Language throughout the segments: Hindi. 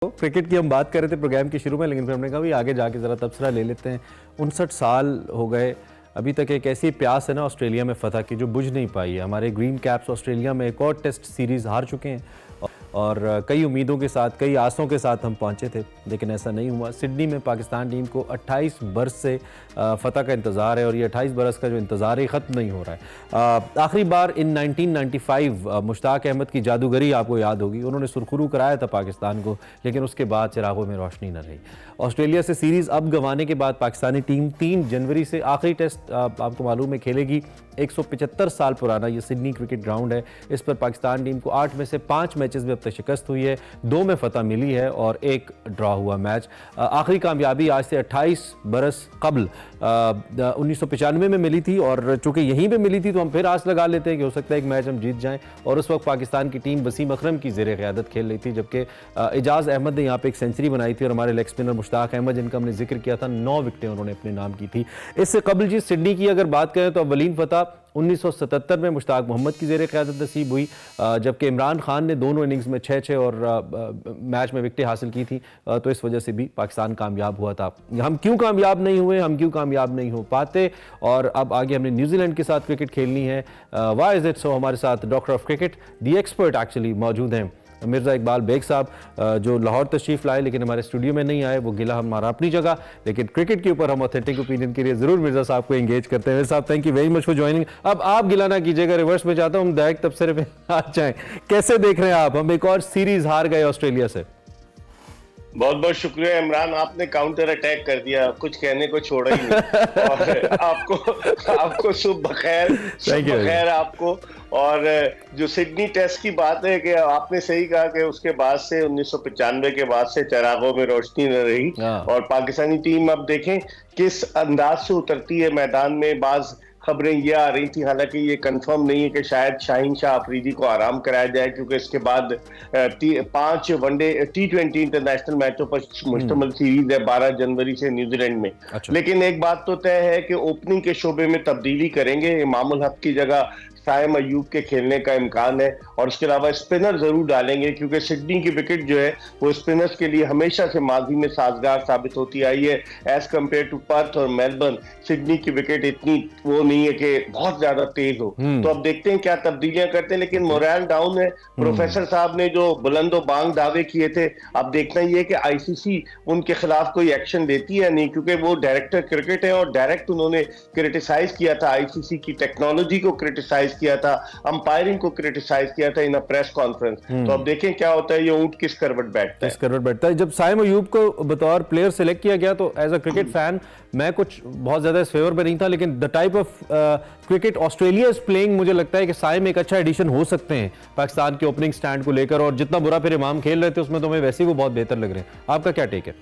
क्रिकेट की हम बात कर रहे थे प्रोग्राम के शुरू में, लेकिन फिर हमने कहा भी आगे जाके ज़रा तबसरा ले लेते हैं। 59 साल हो गए, अभी तक एक ऐसी प्यास है ना ऑस्ट्रेलिया में फतह की जो बुझ नहीं पाई है। हमारे ग्रीन कैप्स ऑस्ट्रेलिया में एक और टेस्ट सीरीज़ हार चुके हैं और कई उम्मीदों के साथ, कई आसों के साथ हम पहुंचे थे, लेकिन ऐसा नहीं हुआ। सिडनी में पाकिस्तान टीम को 28 बरस से फतह का इंतज़ार है और ये 28 बरस का जो इंतज़ार है ख़त्म नहीं हो रहा है। आखिरी बार इन 1995 मुश्ताक अहमद की जादूगरी आपको याद होगी, उन्होंने सुरखरू कराया था पाकिस्तान को, लेकिन उसके बाद चिरागों में रोशनी न रही। ऑस्ट्रेलिया से सीरीज़ अब गंवाने के बाद पाकिस्तानी टीम 3 जनवरी से आखिरी टेस्ट आपको मालूम है खेलेगी। 175 साल पुराना ये सिडनी क्रिकेट ग्राउंड है। इस पर पाकिस्तान टीम को 8 में से 5 मैचेस में अब तक शिकस्त हुई है, 2 में फतह मिली है और 1 ड्रॉ हुआ मैच। आखिरी कामयाबी आज से 28 बरस कबल 1995 में मिली थी और चूंकि यहीं पे मिली थी तो हम फिर आस लगा लेते हैं कि हो सकता है एक मैच हम जीत जाएं। और उस वक्त पाकिस्तान की टीम वसीम अकरम की ज़ेर क़यादत खेल रही थी, जबकि एजाज़ अहमद ने यहाँ पे एक सेंचुरी बनाई थी और हमारे लेग स्पिनर मुश्ताक अहमद, जिनका हमने जिक्र किया था, 9 विकेटें उन्होंने अपने नाम की थी। इससे कबल जी सिडनी की अगर बात करें तो अवलीन फतह 1977 में मुश्ताक मोहम्मद की ज़ेर क़यादत नसीब हुई, जबकि इमरान खान ने दोनों इनिंग्स में 6-6 और मैच में विकेटें हासिल की थी। तो इस वजह से भी पाकिस्तान कामयाब हुआ था। हम क्यों कामयाब नहीं हुए, हम क्यों कामयाब नहीं हो पाते, और अब आगे हमने न्यूजीलैंड के साथ क्रिकेट खेलनी है। Why is it so? हमारे साथ doctor of cricket, the expert actually मौजूद हैं, मिर्ज़ा इकबाल बेग साहब, जो लाहौर तशरीफ़ लाए लेकिन हमारे स्टूडियो में नहीं आए। वो गिला हमारा अपनी जगह, लेकिन क्रिकेट के ऊपर हम ऑथेंटिक ओपिनियन के लिए ज़रूर मिर्ज़ा साहब को एंगेज करते हैं। साहब, thank you very much for joining. अब आप गिला ना कीजिएगा, रिवर्स में चाहता हूँ हम डायरेक्ट तबसरे पे आ जाएँ। कैसे देख रहे हैं आप? हम एक और सीरीज़ हार गए ऑस्ट्रेलिया से। बहुत बहुत शुक्रिया इमरान, आपने काउंटर अटैक कर दिया, कुछ कहने को छोड़ा ही नहीं। और आपको शुभ बखैर आपको। और जो सिडनी टेस्ट की बात है कि आपने सही कहा कि उसके बाद से 1995 के बाद से चिरागों में रोशनी न रही और पाकिस्तानी टीम अब देखें किस अंदाज से उतरती है मैदान में। बाज खबरें ये आ रही थी, हालांकि ये कंफर्म नहीं है कि शायद शाहीन शाह अफरीदी को आराम कराया जाए, क्योंकि इसके बाद 5 वनडे T20 इंटरनेशनल मैचों पर मुश्तमिल सीरीज है 12 जनवरी से न्यूजीलैंड में। अच्छा। लेकिन एक बात तो तय है कि ओपनिंग के शोबे में तब्दीली करेंगे। इमामुल हक की जगह साइम अयूब के खेलने का इम्कान है और उसके अलावा स्पिनर जरूर डालेंगे, क्योंकि सिडनी की विकेट जो है वो स्पिनर्स के लिए हमेशा से माजी में साजगार साबित होती आई है। एज कम्पेयर टू पर्थ और मेलबर्न, सिडनी की विकेट इतनी वो नहीं है कि बहुत ज्यादा तेज हो। तो अब देखते हैं क्या तब्दीलियां करते हैं, लेकिन मोरल डाउन है। प्रोफेसर साहब ने जो बुलंदो बांग दावे किए थे, अब देखना ये कि ICC उनके खिलाफ कोई एक्शन लेती है नहीं, क्योंकि वो डायरेक्टर क्रिकेट है और डायरेक्ट उन्होंने क्रिटिसाइज किया था ICC की टेक्नोलॉजी को, क्रिटिसाइज किया था अंपायरिंग को, क्रिटिसाइज किया था इन प्रेस कॉन्फ्रेंस। तो अब देखें क्या होता है, ये ऊंट किस करवट बैठता है। जब साइम अयूब को बतौर प्लेयर सिलेक्ट किया गया तो एज अ क्रिकेट फैन मैं कुछ बहुत ज्यादा इस फेवर में नहीं था, लेकिन the type of cricket Australia is playing, मुझे लगता है कि साइम एक अच्छा एडिशन हो सकते हैं पाकिस्तान के ओपनिंग स्टैंड को लेकर। और जितना बुरा फिर इमाम खेल रहे थे उसमें तो हमें वैसे ही वो बहुत बेहतर लग रहे हैं। आपका क्या टेक है?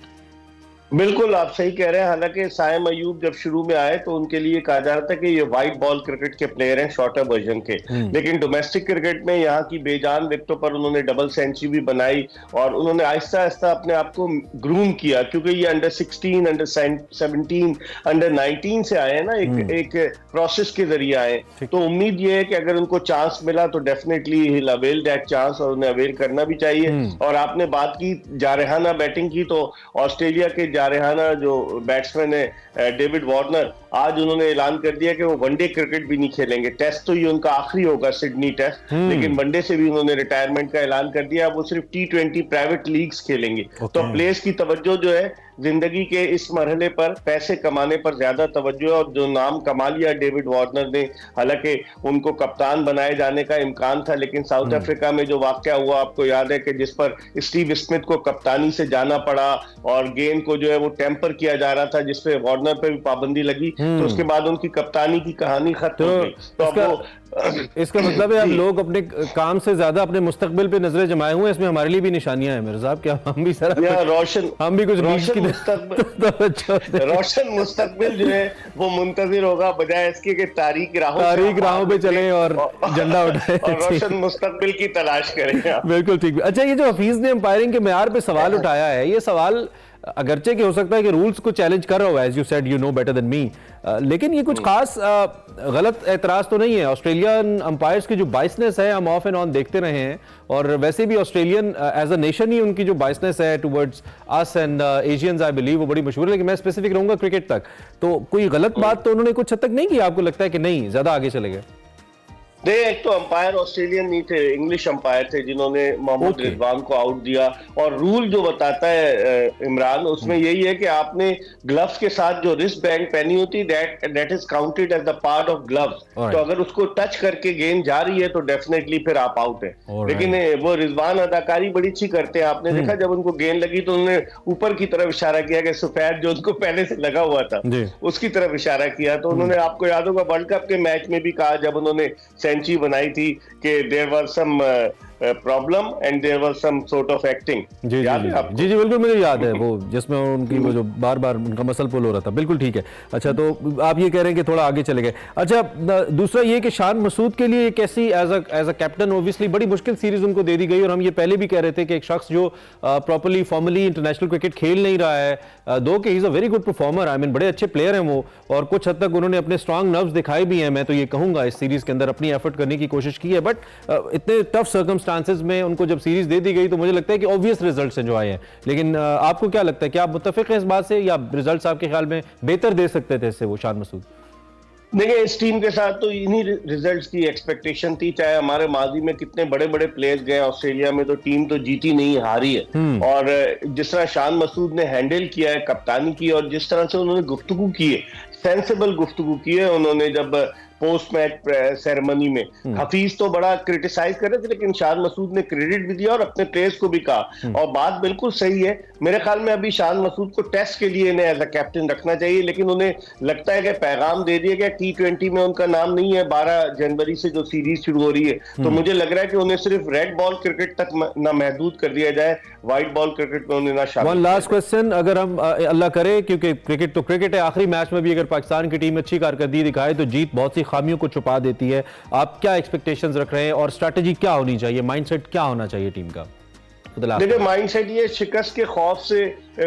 बिल्कुल आप सही कह रहे हैं। हालांकि साइम अयूब जब शुरू में आए तो उनके लिए कहा जा रहा था कि ये वाइट बॉल क्रिकेट के प्लेयर हैं, शॉर्टर वर्जन के, लेकिन डोमेस्टिक क्रिकेट में यहाँ की बेजान विकेटों पर उन्होंने डबल सेंचुरी भी बनाई और उन्होंने आहिस्ता आहिस्ता अपने आप को ग्रूम किया, क्योंकि ये अंडर 16, अंडर 17, अंडर 19 से आए हैं ना, एक प्रोसेस के जरिए आए। तो उम्मीद ये है कि अगर उनको चांस मिला तो definitely he will avail that chance, और उन्हें अवेल करना भी चाहिए। और आपने बात की जारहाना बैटिंग की, तो ऑस्ट्रेलिया के जारहाना जो बैट्समैन है डेविड वार्नर, आज उन्होंने ऐलान कर दिया कि वो वनडे क्रिकेट भी नहीं खेलेंगे। टेस्ट तो ये उनका आखिरी होगा, सिडनी टेस्ट, लेकिन वनडे से भी उन्होंने रिटायरमेंट का ऐलान कर दिया। वो सिर्फ T20 प्राइवेट लीग्स खेलेंगे। तो प्लेयर्स की तवज्जो जो है जिंदगी के इस मरहले पर पैसे कमाने पर ज्यादा तवज्जो है, और जो नाम कमा लिया डेविड वार्नर ने, हालांकि उनको कप्तान बनाए जाने का इम्कान था, लेकिन साउथ अफ्रीका में जो वाकया हुआ आपको याद है कि जिस पर स्टीव स्मिथ को कप्तानी से जाना पड़ा और गेंद को जो है वो टेम्पर किया जा रहा था, जिसपे वार्नर पे भी पाबंदी लगी, तो उसके बाद उनकी कप्तानी की कहानी खत्म हो गई। तो अब वो इसका मतलब है अब लोग अपने काम से ज्यादा अपने मुस्तकबिल पे नजरें जमाए हुए हैं। इसमें हमारे लिए भी निशानियां हैं मेरे साहब, क्या हम भी सर हम भी कुछ रोशन मुस्तकबिल जो है वो मुंतजिर होगा, बजाय इसके कि तारीख राहों पे चले और झंडा उठाए और रोशन मुस्तकबिल की तलाश करें। बिल्कुल ठीक। अच्छा, ये जो हफीज ने अंपायरिंग के मेयार पे सवाल उठाया है, ये सवाल अगरचे कि हो सकता है कि रूल्स को चैलेंज कर रहा हो, as you said you know better than me, लेकिन ये कुछ खास गलत एतराज तो नहीं है। ऑस्ट्रेलियन अंपायर्स की जो बाइसनेस है हम ऑफ एंड ऑन देखते रहे हैं, और वैसे भी ऑस्ट्रेलियन एज अ नेशन ही उनकी जो बाइसनेस है towards us and Asians I believe वो बड़ी मशहूर है। लेकिन मैं स्पेसिफिक रहूंगा क्रिकेट तक, तो कोई गलत बात तो उन्होंने कुछ हद तक नहीं की, आपको लगता है कि नहीं ज्यादा आगे चले गए? एक तो अंपायर ऑस्ट्रेलियन नहीं थे, इंग्लिश अंपायर थे जिन्होंने मोहम्मद रिजवान को आउट दिया। और रूल जो बताता है इमरान, उसमें यही है कि आपने ग्लव्स के साथ जो रिस्ट बैंड पहनी होती that is counted as the part of gloves. तो अगर उसको टच करके गेंद जा रही है तो डेफिनेटली फिर आप आउट है। लेकिन वो रिजवान अदाकारी बड़ी अच्छी करते हैं, आपने देखा जब उनको गेंद लगी तो उन्होंने ऊपर की तरफ इशारा किया कि सफेद जो उनको पहले से लगा हुआ था उसकी तरफ इशारा किया। तो उन्होंने, आपको याद होगा वर्ल्ड कप के मैच में भी कहा जब उन्होंने सेंचुरी बनाई थी कि there was some problem and there was some sort of acting. जी बिल्कुल मुझे याद है, वो जिसमें उनकी वो जो बार बार उनका मसल पुल हो रहा था, बिल्कुल ठीक है। अच्छा, तो आप ये कह रहे हैं कि थोड़ा आगे चले गए। अच्छा, दूसरा ये कि शान मसूद के लिए कैसी एज अ कैप्टन ऑब्वियसली बड़ी मुश्किल सीरीज उनको दे दी गई, और हम ये पहले भी कह रहे थे कि एक शख्स जो प्रॉपर्ली फॉर्मली इंटरनेशनल क्रिकेट खेल नहीं रहा है, दो कि he is a very good performer, I mean बड़े अच्छे प्लेयर हैं वो, और कुछ हद तक उन्होंने अपने स्ट्रांग नर्व्स दिखाए भी हैं, मैं तो ये कहूंगा इस सीरीज के अंदर अपनी एफर्ट करने की कोशिश की है। बट इतने टफ सर्कमस्टांसेस में उनको जब सीरीज दे दी गई तो मुझे लगता है कि ऑब्वियस रिजल्ट्स हैं जो आए हैं। लेकिन आपको क्या लगता है, क्या आप मुत्तफिक हैं इस बात से, या रिजल्ट्स आपके ख्याल में बेहतर दे सकते थे इससे वो शान मसूद? देखिए, इस टीम के साथ तो इन्हीं रिजल्ट्स की एक्सपेक्टेशन थी, चाहे हमारे माजी में कितने बड़े बड़े प्लेयर्स गए ऑस्ट्रेलिया में, तो टीम तो जीती नहीं हारी है। और जिस तरह शान मसूद ने हैंडल किया है कप्तानी की, और जिस तरह से उन्होंने गुफ्तगू की है, सेंसिबल गुफ्तगू की है उन्होंने, जब पोस्ट मैच सेरेमनी में हफीज तो बड़ा क्रिटिसाइज कर रहे थे लेकिन शान मसूद ने क्रेडिट भी दिया और अपने प्लेयर्स को भी कहा, और बात बिल्कुल सही है। मेरे ख्याल में अभी शान मसूद को टेस्ट के लिए इन्हें एज अ कैप्टन रखना चाहिए, लेकिन उन्हें लगता है कि पैगाम दे दिया गया, T20 में उनका नाम नहीं है 12 जनवरी से जो सीरीज शुरू हो रही है। तो मुझे लग रहा है कि उन्हें सिर्फ रेड बॉल क्रिकेट तक ना महदूद कर दिया जाए, व्हाइट बॉल क्रिकेट में उन्हें ना शामिल। वन लास्ट क्वेश्चन, अगर हम अल्लाह करे, क्योंकि क्रिकेट तो क्रिकेट है, आखिरी मैच में भी अगर पाकिस्तान की टीम अच्छी कारकर्दगी दिखाए तो जीत बहुत सी खामियों को छुपा देती है, आप क्या एक्सपेक्टेशंस रख रहे हैं और स्ट्रैटेजी क्या होनी चाहिए, माइंडसेट क्या होना चाहिए टीम का? देखिए, माइंडसेट ये शिकस्त के खौफ से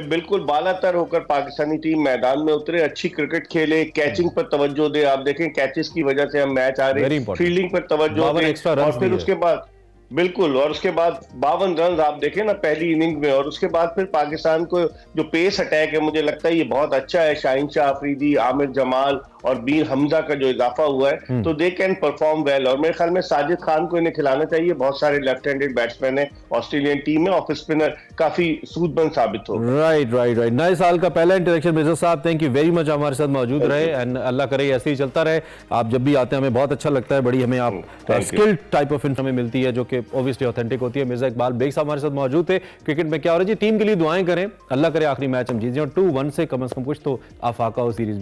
बिल्कुल बालातर होकर पाकिस्तानी टीम मैदान में उतरे, अच्छी क्रिकेट खेले, कैचिंग पर तवज्जो दे। आप देखें कैचेस की वजह से हम मैच आ रहे हैं, फील्डिंग पर तवज्जो दे, और फिर उसके बाद बिल्कुल, और उसके बाद 52 रन आप देखें ना पहली इनिंग में, और उसके बाद फिर पाकिस्तान को जो पेस अटैक है मुझे लगता है ये बहुत अच्छा है। शाहीन शाह अफरीदी, आमिर जमाल और बीर हमजा का जो इजाफा हुआ है, तो दे कैन परफॉर्म वेल। और मेरे ख्याल में साजिद खान को इन्हें खिलाना चाहिए, बहुत सारे लेफ्ट हैंडेड बैट्समैन है ऑस्ट्रेलियन टीम में, ऑफ स्पिनर काफी सूदबंद साबित हो। राइट। नए साल का पहला इंटरेक्शन मिर्जा साहब, थैंक यू वेरी मच हमारे साथ मौजूद रहे, एंड अल्लाह करे ऐसे ही चलता रहे। आप जब भी आते हैं हमें बहुत अच्छा लगता है, बड़ी हमें आप स्किल्ड टाइप ऑफ इन्फॉर्मेशन मिलती है जो कि ऑब्वियसली ऑथेंटिक होती है। मिर्जा इकबाल बेग साहब हमारे साथ मौजूद थे। क्रिकेट में क्या हो रहा है जी, टीम के लिए दुआएं करें, अल्लाह करे आखिरी मैच हम जीत जाएं और 2-1 से कम कुछ तो आफाका हो सीरीज भी।